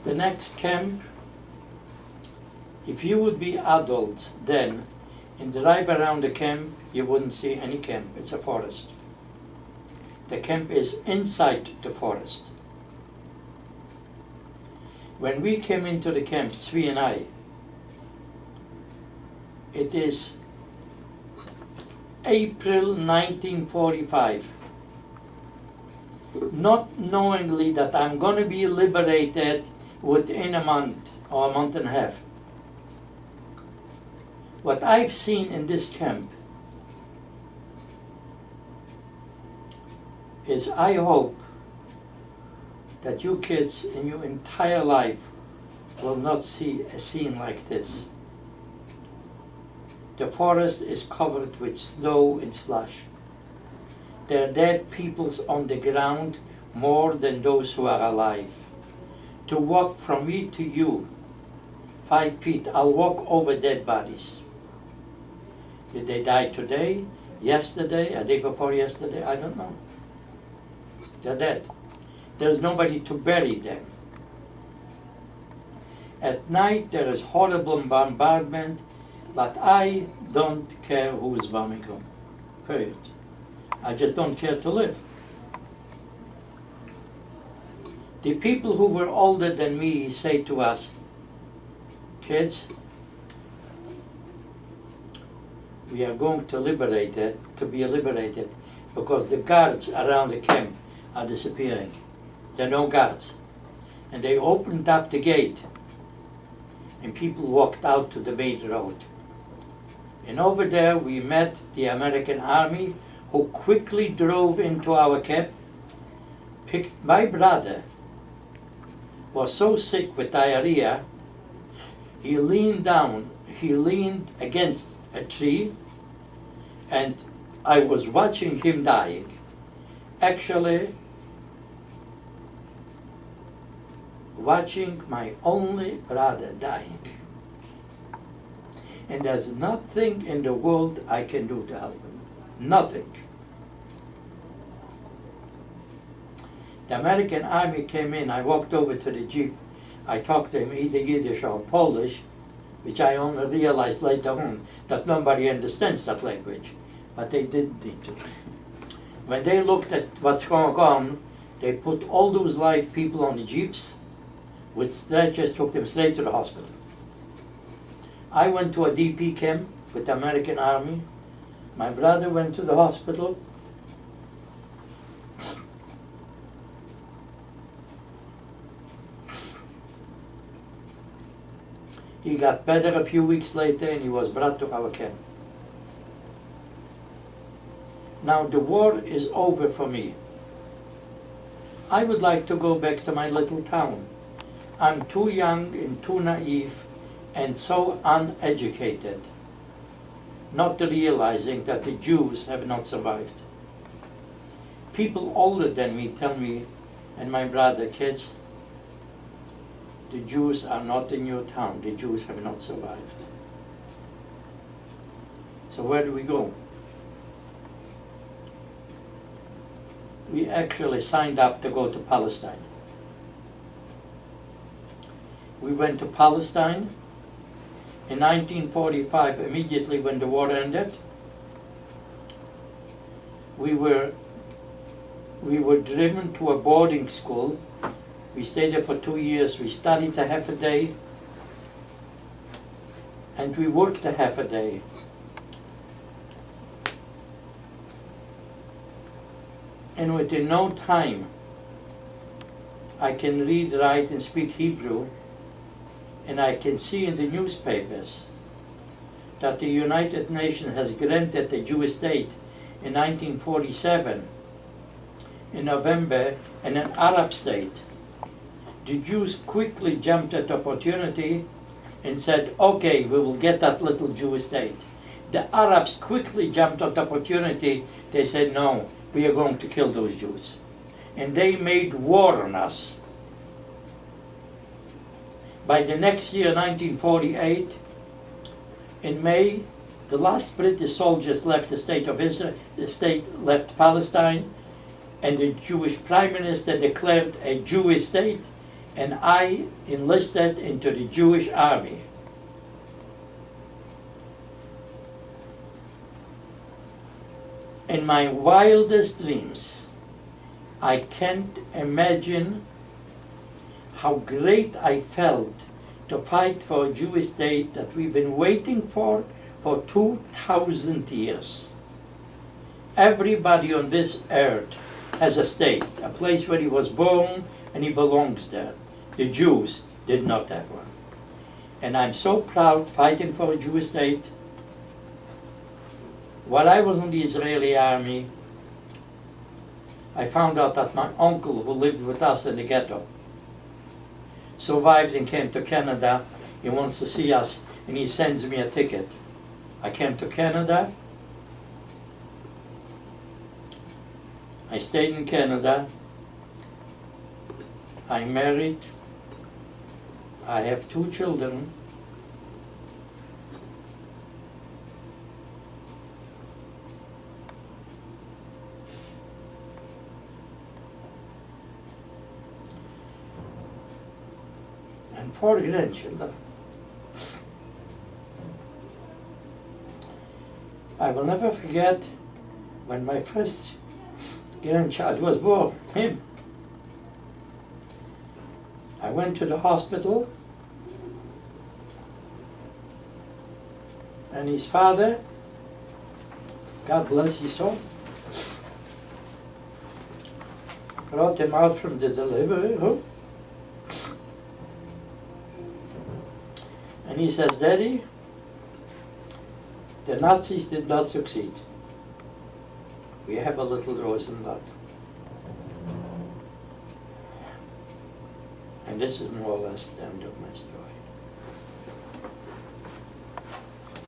The next camp, if you would be adults then and drive around the camp, you wouldn't see any camp. It's a forest. The camp is inside the forest. When we came into the camp, Zvi and I, it is April 1945. Not knowingly that I'm going to be liberated within a month or a month and a half. What I've seen in this camp is, I hope that you kids in your entire life will not see a scene like this. The forest is covered with snow and slush. There are dead peoples on the ground more than those who are alive. To walk from me to you, 5 feet, I'll walk over dead bodies. Did they die today, yesterday, a day before yesterday? I don't know. They're dead. There's nobody to bury them. At night there is horrible bombardment, but I don't care who is bombing them. Period. I just don't care to live. The people who were older than me say to us, kids, we are going to be liberated, because the guards around the camp are disappearing. There are no guards. And they opened up the gate, and people walked out to the main road. And over there we met the American army, who quickly drove into our camp, picked my brother, was so sick with diarrhea, he leaned against a tree, and I was watching him dying. Actually, watching my only brother dying. And there's nothing in the world I can do to help him. Nothing. The American army came in. I walked over to the jeep. I talked to him either Yiddish or Polish, which I only realized later on that nobody understands that language. But they didn't need to. When they looked at what's going on, they put all those live people on the jeeps with stretchers, took them straight to the hospital. I went to a DP camp with the American army. My brother went to the hospital. He got better a few weeks later and he was brought to our camp. Now the war is over for me. I would like to go back to my little town. I'm too young and too naive and so uneducated, not realizing that the Jews have not survived. People older than me tell me, and my brother, kids, the Jews are not in your town. The Jews have not survived. So where do we go? We actually signed up to go to Palestine. We went to Palestine in 1945, immediately when the war ended. We were driven to a boarding school. We stayed there for 2 years. We studied a half a day, and we worked a half a day. And within no time, I can read, write, and speak Hebrew, and I can see in the newspapers that the United Nations has granted the Jewish state in 1947, in November, and an Arab state. The Jews quickly jumped at the opportunity and said, okay, we will get that little Jewish state. The Arabs quickly jumped at the opportunity. They said, no, we are going to kill those Jews. And they made war on us. By the next year, 1948, in May, the last British soldiers left the state of Israel, the state left Palestine, and the Jewish Prime Minister declared a Jewish state, and I enlisted into the Jewish army. In my wildest dreams, I can't imagine how great I felt to fight for a Jewish state that we've been waiting for 2,000 years. Everybody on this earth has a state, a place where he was born and he belongs there. The Jews did not have one. And I'm so proud fighting for a Jewish state. While I was in the Israeli army, I found out that my uncle, who lived with us in the ghetto, survived and came to Canada. He wants to see us, and he sends me a ticket. I came to Canada. I stayed in Canada. I married. I have 2 children. And 4 grandchildren. I will never forget when my first grandchild was born, him. I went to the hospital, and his father, God bless his soul, brought him out from the delivery room. And he says, Daddy, the Nazis did not succeed. We have a little Rosenblat. And this is more or less the end of my story.